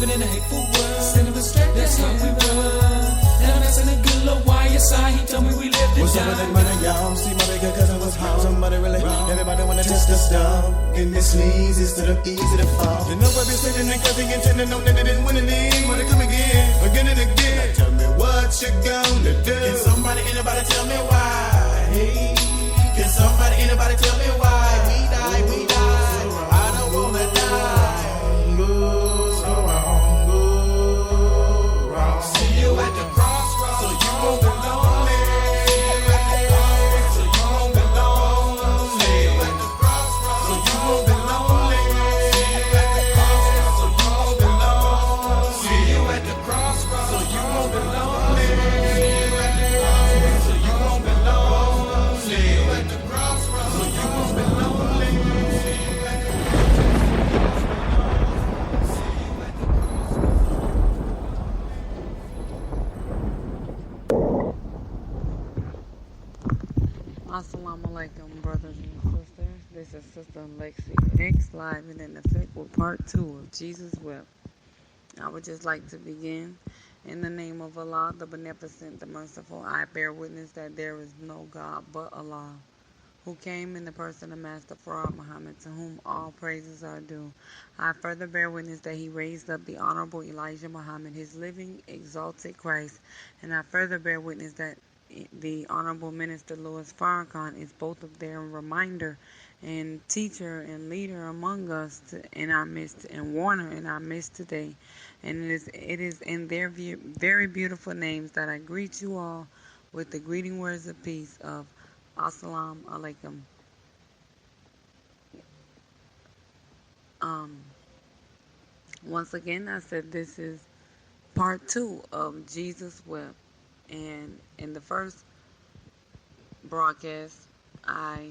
living in a hateful world. That's how we roll. Now that's in a good little YSI. He told me we lived it What's up with that money, y'all? See my bigger cousin was home. Somebody really wrong. Everybody wanna test us down. Getting this sneeze instead of easy to fall. You know I've been sitting there cause he intended on that they didn't win any. Wanna come again and again. Now tell me what you gonna do. Can somebody, anybody tell me why? Hey, can somebody, anybody tell me why? We die, we die. I don't wanna die. Go wrong, go wrong. See you at the crossroads, so you won't be lonely. So you won't be lonely. See you at the crossroads, so you won't be lonely. So you won't be lonely. See you at the crossroads, so you won't be lonely. So you won't be lonely. See you at the crossroads, so you won't be lonely. Assalamu alaikum, brothers and sisters. This is Sister Lexi X, live and in effect with part 2 of Jesus Wept. I would just like to begin in the name of Allah, the Beneficent, the Merciful. I bear witness that there is no God but Allah, who came in the person of Master Farad Muhammad, to whom all praises are due. I further bear witness that he raised up the Honorable Elijah Muhammad, his living, exalted Christ, and I further bear witness that the Honorable Minister Louis Farrakhan is both of their reminder and teacher and leader among us in our midst, and warner in our midst today. And it is in their very beautiful names that I greet you all with the greeting words of peace of Assalamu alaikum. Once again, I said this is part 2 of Jesus Wept. And in the first broadcast, I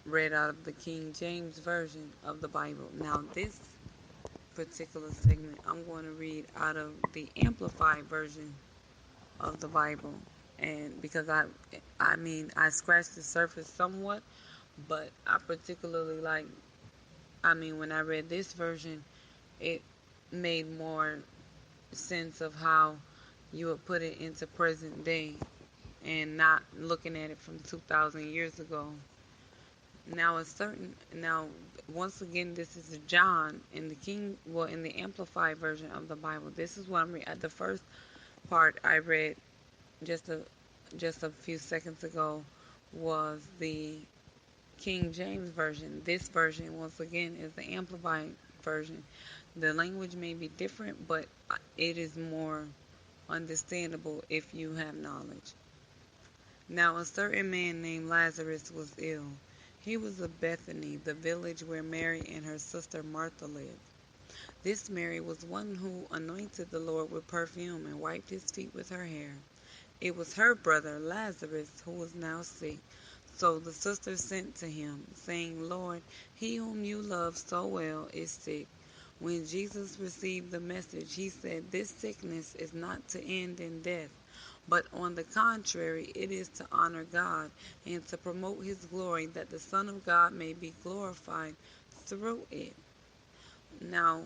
read out of the King James Version of the Bible. Now, this particular segment, I'm going to read out of the Amplified Version of the Bible. And because I scratched the surface somewhat, but I particularly when I read this version, it made more sense of how you would put it into present day and not looking at it from 2,000 years ago. Now once again, this is John in the Amplified Version of the Bible. This is what I'm reading. The first part I read just a few seconds ago was the King James Version. This version, once again, is the Amplified Version. The language may be different, but it is more understandable if you have knowledge. Now, a certain man named Lazarus was ill. He was of Bethany, the village where Mary and her sister Martha lived. This Mary was one who anointed the Lord with perfume and wiped his feet with her hair. It was her brother Lazarus who was now sick. So the sister sent to him, saying, Lord, he whom you love so well is sick. When Jesus received the message, he said, this sickness is not to end in death, but on the contrary, it is to honor God and to promote his glory, that the Son of God may be glorified through it. Now,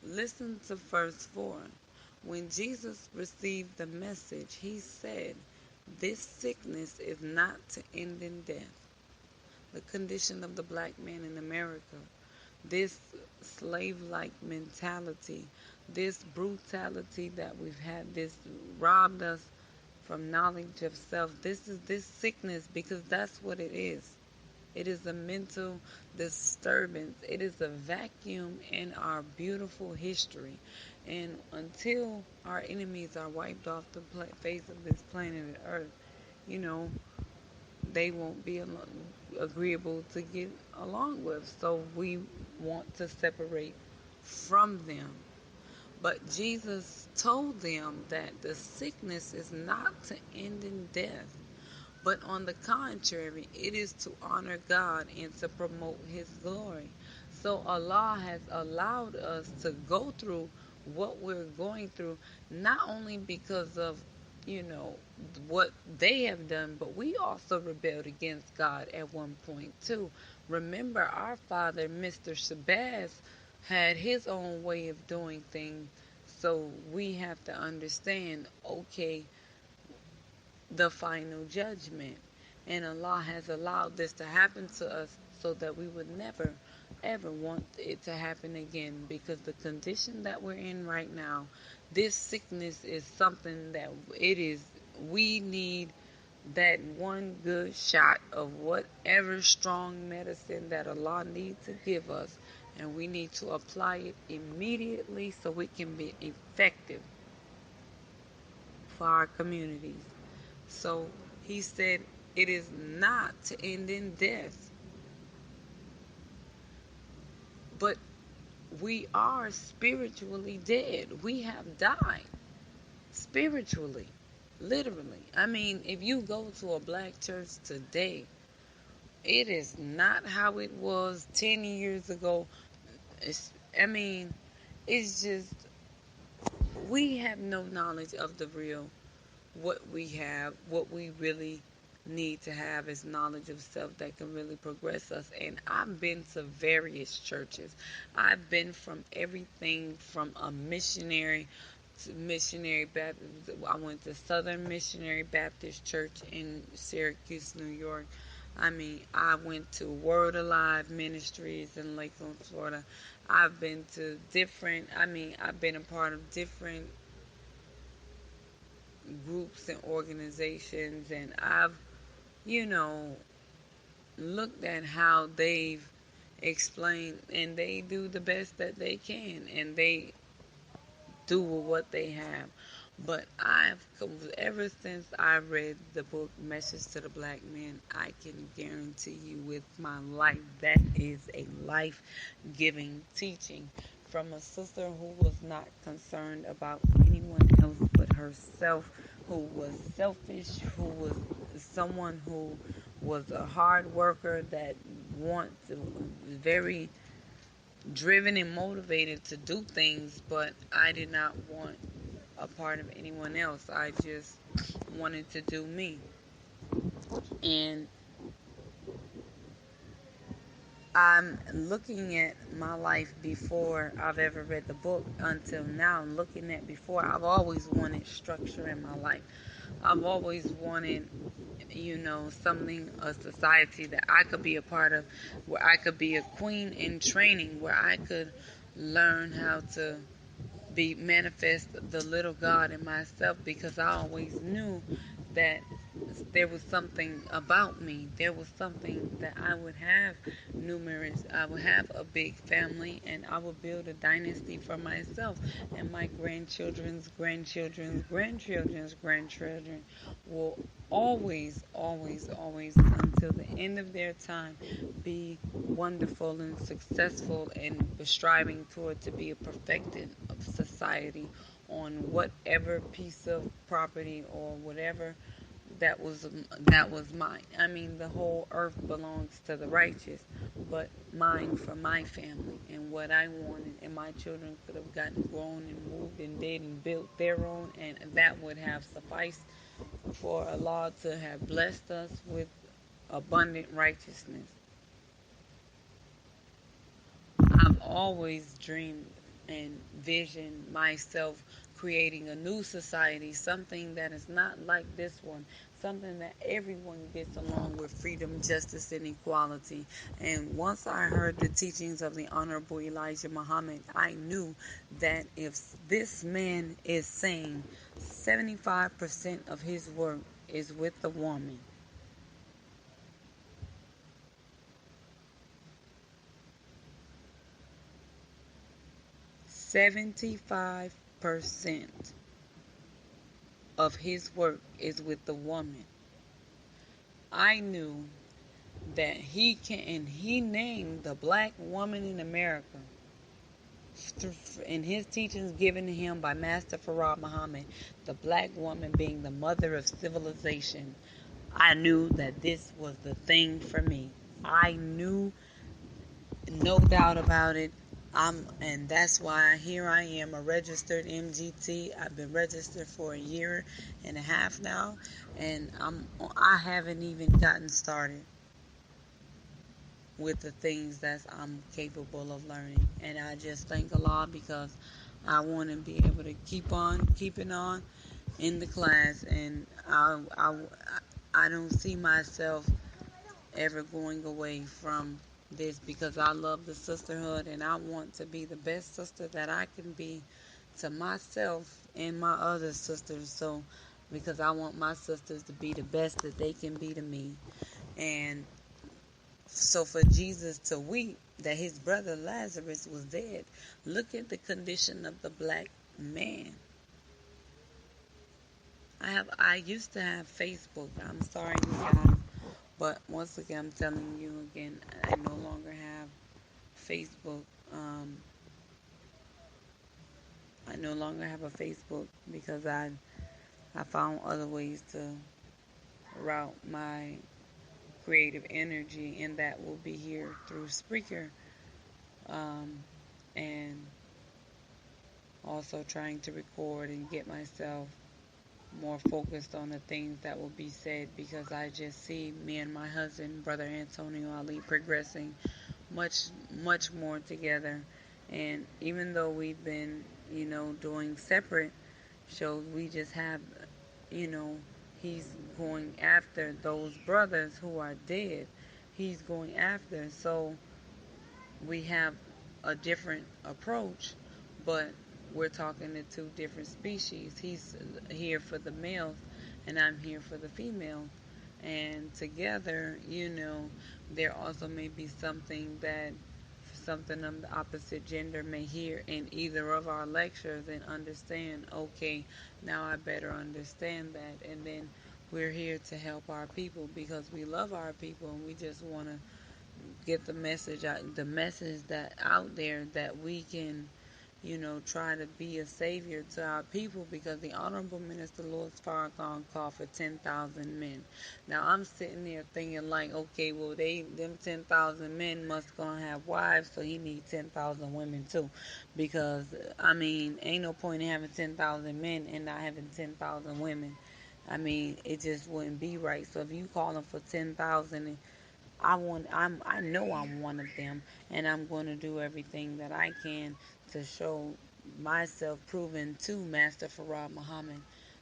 listen to verse 4. When Jesus received the message, he said, this sickness is not to end in death. The condition of the black man in America, this slave-like mentality, this brutality that we've had, this robbed us from knowledge of self. This sickness, because that's what it is. It is a mental disturbance. It is a vacuum in our beautiful history. And until our enemies are wiped off the face of this planet Earth, they won't be agreeable to get along with. So we want to separate from them. But Jesus told them that the sickness is not to end in death, but on the contrary, it is to honor God and to promote his glory. So Allah has allowed us to go through what we're going through, not only because of, what they have done, but we also rebelled against God at one point too. Remember, our father, Mr. Shabazz, had his own way of doing things. So we have to understand, okay, the final judgment. And Allah has allowed this to happen to us so that we would never, ever want it to happen again. Because the condition that we're in right now, this sickness is something that we need that one good shot of whatever strong medicine that Allah needs to give us. And we need to apply it immediately so it can be effective for our communities. So he said, it is not to end in death, but we are spiritually dead. We have died spiritually, literally. I mean, if you go to a black church today, it is not how it was 10 years ago. I mean, it's just, we have no knowledge of the real. What we have, what we really need to have is knowledge of self that can really progress us. And I've been to various churches. I've been from everything from a missionary to missionary Baptist. I went to Southern Missionary Baptist Church in Syracuse, New York. I mean, I went to Word Alive Ministries in Lakeland, Florida. I've been to I've been a part of different groups and organizations, and I've, you know, looked at how they've explained, and they do the best that they can, and they do with what they have. But ever since I read the book Message to the Black Man, I can guarantee you with my life that is a life-giving teaching from a sister who was not concerned about anyone else but herself, who was selfish, who was someone who was a hard worker that very driven and motivated to do things, but I did not want a part of anyone else. I just wanted to do me. And I'm looking at my life before I've ever read the book until now. I'm looking at before. I've always wanted structure in my life. I've always wanted, a society that I could be a part of, where I could be a queen in training, where I could learn how to manifest the little God in myself, because I always knew that there was something about me. There was something that I would have I would have a big family, and I would build a dynasty for myself, and my grandchildren's grandchildren's grandchildren's grandchildren will always, always, always, until the end of their time, be wonderful and successful and striving toward to be a perfected of society on whatever piece of property or whatever that was mine. I mean, the whole earth belongs to the righteous, but mine for my family and what I wanted, and my children could have gotten grown and moved and did and built their own, and that would have sufficed for Allah to have blessed us with abundant righteousness. I've always dreamed and visioned myself creating a new society, something that is not like this one, something that everyone gets along with: freedom, justice, and equality. And once I heard the teachings of the Honorable Elijah Muhammad, I knew that if this man is saying 75% of his work is with the woman, 75% of his work is with the woman, I knew that he named the black woman in America, in his teachings given to him by Master Farad Muhammad, the black woman being the mother of civilization. I knew that this was the thing for me. I knew, no doubt about it. And that's why here I am, a registered MGT. I've been registered for a year and a half now, and I haven't even gotten started. with the things that I'm capable of learning. And I just thank Allah because I want to be able to keep on keeping on in the class, and I don't see myself ever going away from this because I love the sisterhood and I want to be the best sister that I can be to myself and my other sisters. So, because I want my sisters to be the best that they can be to me. And so for Jesus to weep that his brother Lazarus was dead, look at the condition of the black man. I used to have Facebook. I'm sorry, you guys, but once again, I'm telling you again, I no longer have Facebook. I no longer have a Facebook because I found other ways to route my creative energy, and that will be here through Spreaker, and also trying to record and get myself more focused on the things that will be said, because I just see me and my husband, Brother Antonio Ali, progressing much more together. And even though we've been, doing separate shows, we just have, you know, he's going after those brothers who are dead. He's going after. So we have a different approach, but we're talking to two different species. He's here for the males, and I'm here for the females. And together, there also may be something of the opposite gender may hear in either of our lectures and understand, okay, now I better understand that. And then we're here to help our people because we love our people and we just want to get the message that out there that we can, try to be a savior to our people, because the Honorable Minister Louis Farrakhan called for 10,000 men. Now I'm sitting there thinking like, okay, well them 10,000 men must gonna have wives, so he needs 10,000 women too, because I mean, ain't no point in having 10,000 men and not having 10,000 women. I mean, it just wouldn't be right. So if you calling for 10,000, I know I'm one of them, and I'm going to do everything that I can to show myself, proven to Master Farad Muhammad,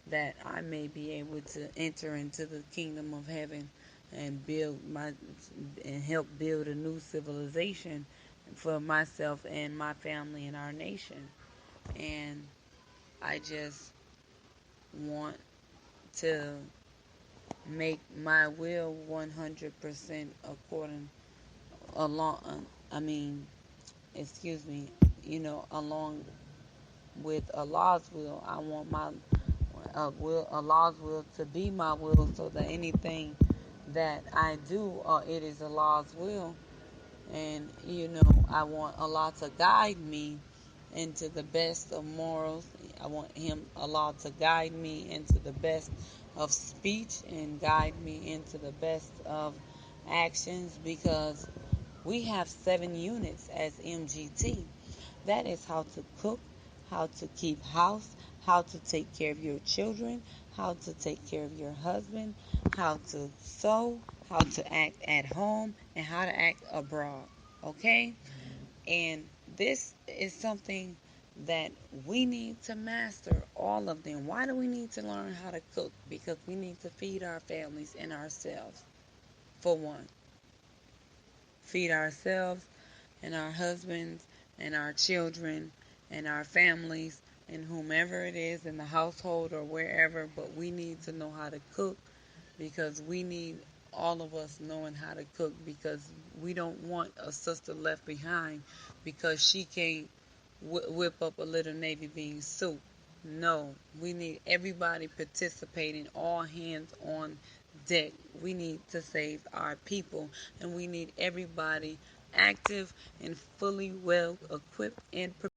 that I may be able to enter into the kingdom of heaven and help build a new civilization for myself and my family and our nation. And I just want to make my will 100% according along I mean excuse me, along with Allah's will. I want my Allah's will to be my will, so that anything that I do, it is Allah's will. And I want Allah to guide me into the best of morals. I want Allah to guide me into the best of speech and guide me into the best of actions, because we have 7 units as MGT. That is how to cook, how to keep house, how to take care of your children, how to take care of your husband, how to sew, how to act at home, and how to act abroad. Okay? And this is something that we need to master, all of them. Why do we need to learn how to cook? Because we need to feed our families and ourselves, for one. Feed ourselves and our husbands and our children and our families and whomever it is in the household or wherever. But we need to know how to cook, because we need all of us knowing how to cook, because we don't want a sister left behind because she can't whip up a little navy bean soup. No, we need everybody participating, all hands on deck. We need to save our people, and we need everybody active and fully well equipped and prepared.